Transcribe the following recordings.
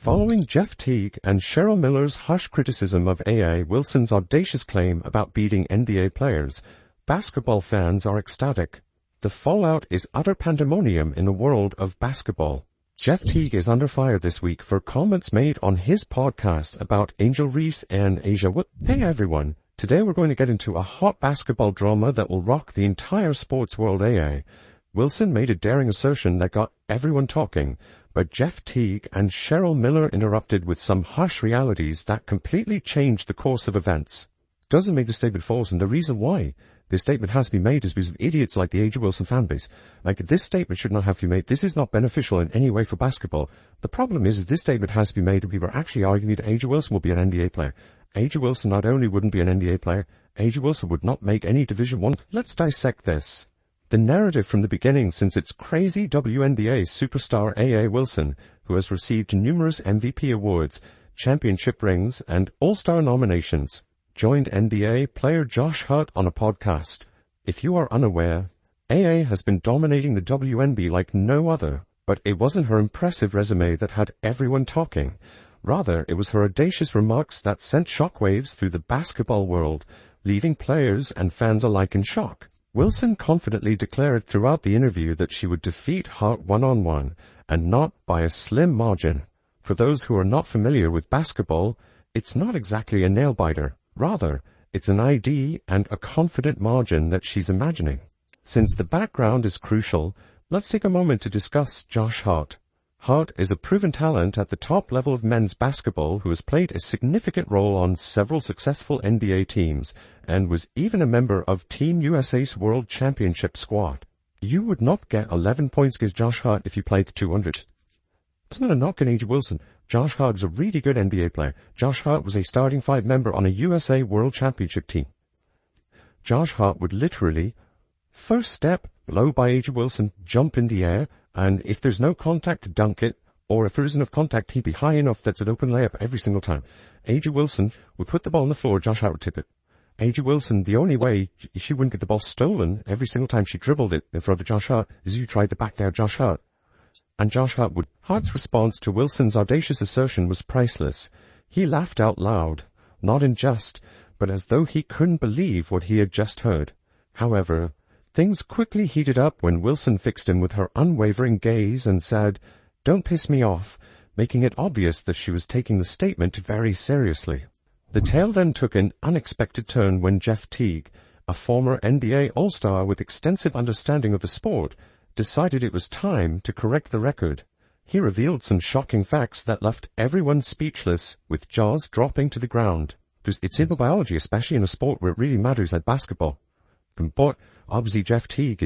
Following Jeff Teague and Cheryl Miller's harsh criticism of Wilson's audacious claim about beating NBA players, basketball fans are ecstatic. The fallout is utter pandemonium in the world of basketball. Jeff Teague is under fire this week for comments made on his podcast about Angel Reese and Ajawilson. Hey everyone, today we're going to get into a hot basketball drama that will rock the entire sports world. Wilson made a daring assertion that got everyone talking, but Jeff Teague and Cheryl Miller interrupted with some harsh realities that completely changed the course of events. Doesn't make the statement false, and the reason why this statement has to be made is because of idiots like the Ajawilson fanbase. This statement should not have to be made. This is not beneficial in any way for basketball. The problem is this statement has to be made, and people are actually arguing that Ajawilson will be an NBA player. Ajawilson not only wouldn't be an NBA player, Ajawilson would not make any Division I. Let's dissect this. The narrative from the beginning, since it's crazy WNBA superstar Wilson, who has received numerous MVP awards, championship rings, and All-Star nominations, joined NBA player Josh Hart on a podcast. If you are unaware, has been dominating the WNBA like no other, but it wasn't her impressive resume that had everyone talking. Rather, it was her audacious remarks that sent shockwaves through the basketball world, leaving players and fans alike in shock. Wilson confidently declared throughout the interview that she would defeat Hart one-on-one, and not by a slim margin. For those who are not familiar with basketball, it's not exactly a nail-biter. Rather, it's an ID and a confident margin that she's imagining. Since the background is crucial, let's take a moment to discuss Josh Hart. Hart is a proven talent at the top level of men's basketball who has played a significant role on several successful NBA teams and was even a member of Team USA's World Championship squad. You would not get 11 points against Josh Hart if you played 200. It's not a knock on Ajawilson. Josh Hart was a really good NBA player. Josh Hart was a starting five member on a USA World Championship team. Josh Hart would literally, first step, low by Ajawilson, jump in the air, and if there's no contact, dunk it, or if there is enough contact, he'd be high enough that's an open layup every single time. Ajawilson would put the ball on the floor, Josh Hart would tip it. Ajawilson, the only way she wouldn't get the ball stolen every single time she dribbled it in front of Josh Hart is you tried to back down Josh Hart. And Josh Hart would. Hart's response to Wilson's audacious assertion was priceless. He laughed out loud, not in jest, but as though he couldn't believe what he had just heard. However, things quickly heated up when Wilson fixed him with her unwavering gaze and said, "Don't piss me off," making it obvious that she was taking the statement very seriously. The tale then took an unexpected turn when Jeff Teague, a former NBA All-Star with extensive understanding of the sport, decided it was time to correct the record. He revealed some shocking facts that left everyone speechless, with jaws dropping to the ground. It's simple biology, especially in a sport where it really matters like basketball. But obviously Jeff Teague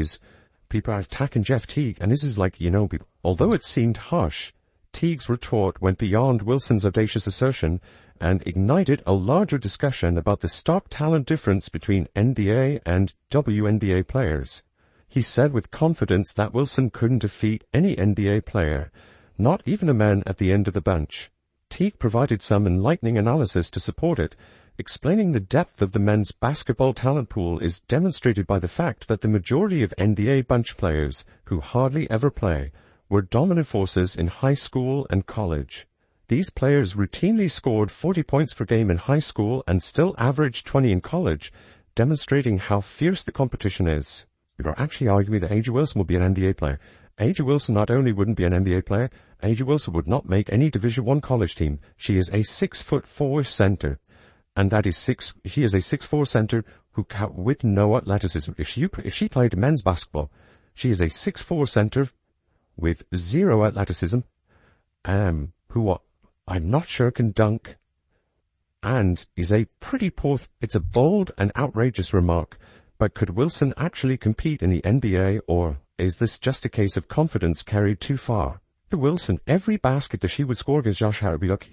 people are attacking Jeff Teague, and this is people. Although it seemed harsh, Teague's retort went beyond Wilson's audacious assertion and ignited a larger discussion about the stark talent difference between NBA and WNBA players. He said with confidence that Wilson couldn't defeat any NBA player, not even a man at the end of the bench. Teague provided some enlightening analysis to support it, explaining the depth of the men's basketball talent pool is demonstrated by the fact that the majority of NBA bench players, who hardly ever play, were dominant forces in high school and college. These players routinely scored 40 points per game in high school and still averaged 20 in college, demonstrating how fierce the competition is. People are actually arguing that Ajawilson will be an NBA player. Ajawilson not only wouldn't be an NBA player, Ajawilson would not make any Division I college team. She is a 6'4" center. And she is a 6'4" center with no athleticism. If she played men's basketball, she is a 6'4" center with zero athleticism, who I'm not sure can dunk, and is a pretty poor. It's a bold and outrageous remark, but could Wilson actually compete in the NBA, or is this just a case of confidence carried too far? To Wilson, every basket that she would score against Josh Hart would be lucky.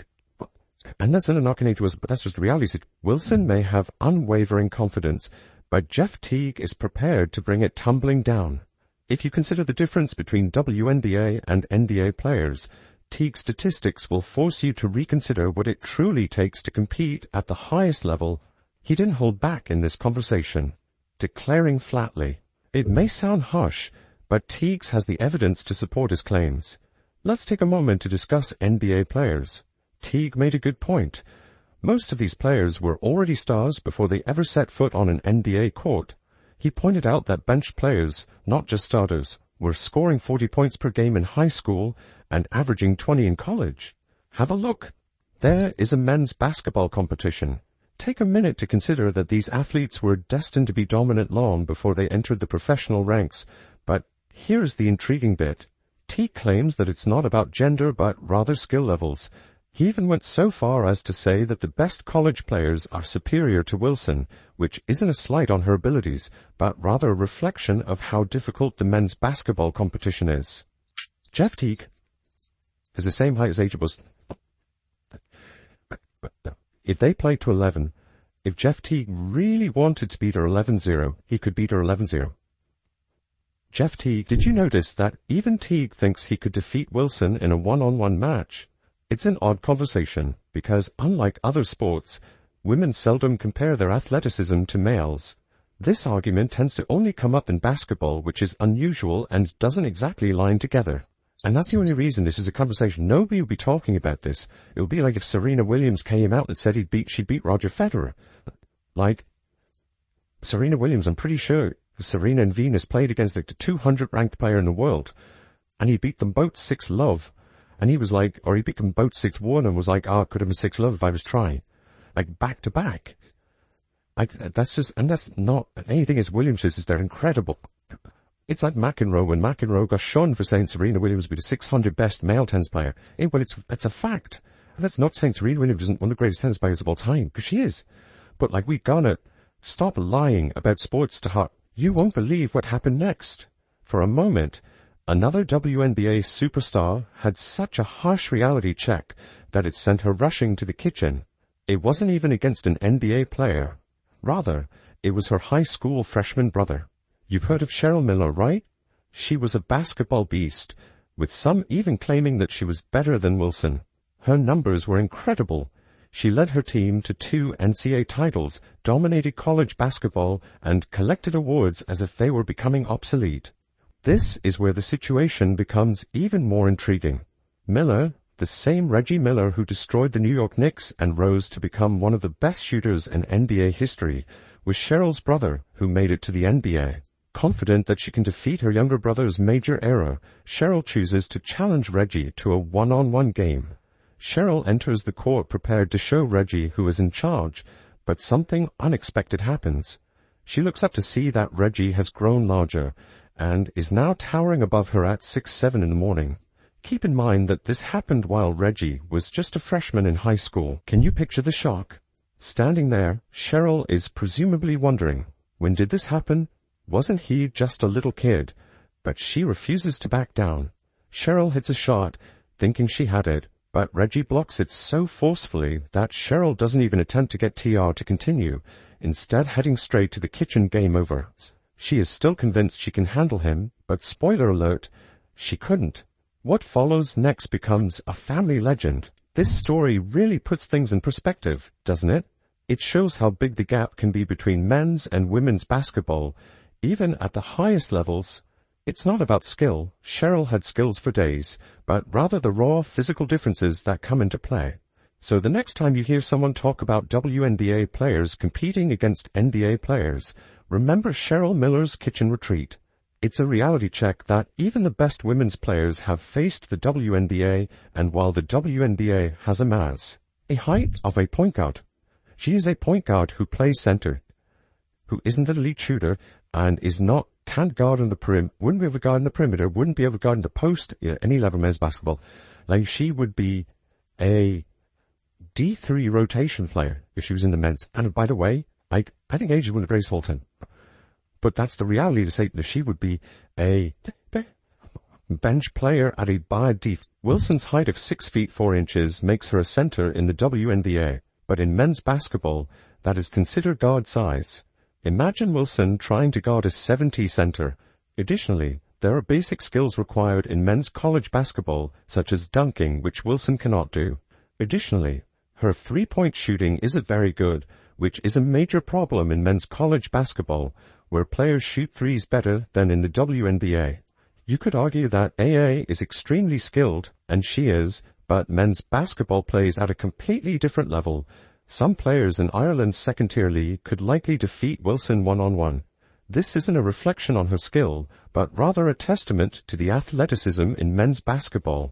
And that's not a knock on Wilson, but that's just the reality. Wilson may have unwavering confidence, but Jeff Teague is prepared to bring it tumbling down. If you consider the difference between WNBA and NBA players, Teague's statistics will force you to reconsider what it truly takes to compete at the highest level. He didn't hold back in this conversation, declaring flatly, "It may sound harsh, but Teague has the evidence to support his claims. Let's take a moment to discuss NBA players. Teague made a good point. Most of these players were already stars before they ever set foot on an NBA court. He pointed out that bench players, not just starters, were scoring 40 points per game in high school and averaging 20 in college. Have a look. There is a men's basketball competition. Take a minute to consider that these athletes were destined to be dominant long before they entered the professional ranks. But here's the intriguing bit. Teague claims that it's not about gender but rather skill levels. He even went so far as to say that the best college players are superior to Wilson, which isn't a slight on her abilities, but rather a reflection of how difficult the men's basketball competition is. Jeff Teague is the same height as ajawilson. If they played to 11, if Jeff Teague really wanted to beat her 11-0, he could beat her 11-0. Jeff Teague, did you notice that even Teague thinks he could defeat Wilson in a one-on-one match? It's an odd conversation, because unlike other sports, women seldom compare their athleticism to males. This argument tends to only come up in basketball, which is unusual and doesn't exactly line together. And that's the only reason this is a conversation. Nobody will be talking about this. It would be like if Serena Williams came out and said she'd beat Roger Federer. Like, Serena Williams, I'm pretty sure Serena and Venus played against the 200 ranked player in the world, and he beat them both 6-love. And he was like, or he beat them both 6-1 and was like, it could have been 6-love if I was trying. Like, back to back. That's just, and that's not, anything as Williams is they're incredible. It's like McEnroe, when McEnroe got shunned for saying Serena Williams would be the 600 best male tennis player. Well, it's a fact. And that's not saying Serena Williams isn't one of the greatest tennis players of all time, because she is. But like, we gotta stop lying about sports to her. You won't believe what happened next. For a moment, another WNBA superstar had such a harsh reality check that it sent her rushing to the kitchen. It wasn't even against an NBA player. Rather, it was her high school freshman brother. You've heard of Cheryl Miller, right? She was a basketball beast, with some even claiming that she was better than Wilson. Her numbers were incredible. She led her team to 2 NCAA titles, dominated college basketball, and collected awards as if they were becoming obsolete. This is where the situation becomes even more intriguing. Miller, the same Reggie Miller who destroyed the New York Knicks and rose to become one of the best shooters in NBA history, was Cheryl's brother who made it to the NBA. Confident that she can defeat her younger brother's major error, Cheryl chooses to challenge Reggie to a one-on-one game. Cheryl enters the court prepared to show Reggie who is in charge, but something unexpected happens. She looks up to see that Reggie has grown larger and is now towering above her at 6'7" in the morning. Keep in mind that this happened while Reggie was just a freshman in high school. Can you picture the shock? Standing there, Cheryl is presumably wondering, when did this happen? Wasn't he just a little kid? But she refuses to back down. Cheryl hits a shot, thinking she had it, but Reggie blocks it so forcefully that Cheryl doesn't even attempt to get TR to continue, instead heading straight to the kitchen game over. She is still convinced she can handle him, but spoiler alert, she couldn't. What follows next becomes a family legend. This story really puts things in perspective, doesn't it? It shows how big the gap can be between men's and women's basketball, even at the highest levels. It's not about skill. Cheryl had skills for days, but rather the raw physical differences that come into play. So the next time you hear someone talk about WNBA players competing against NBA players, remember Cheryl Miller's kitchen retreat. It's a reality check that even the best women's players have faced the WNBA, and while the WNBA has a height of a point guard. She is a point guard who plays center, who isn't an elite shooter, and can't guard on the perimeter, wouldn't be able to guard on the perimeter, wouldn't be able to guard in the post, any level of men's basketball. Like, she would be a D3 rotation player if she was in the men's. And by the way, I think age is one of the greatest of all time. But that's the reality to say that she would be a bench player at a bad def. Wilson's height of 6 feet 4 inches makes her a center in the WNBA, but in men's basketball, that is considered guard size. Imagine Wilson trying to guard a 70 center. Additionally, there are basic skills required in men's college basketball, such as dunking, which Wilson cannot do. Additionally, her three-point shooting isn't very good, which is a major problem in men's college basketball, where players shoot threes better than in the WNBA. You could argue that AA is extremely skilled, and she is, but men's basketball plays at a completely different level. Some players in Ireland's second-tier league could likely defeat Wilson one-on-one. This isn't a reflection on her skill, but rather a testament to the athleticism in men's basketball.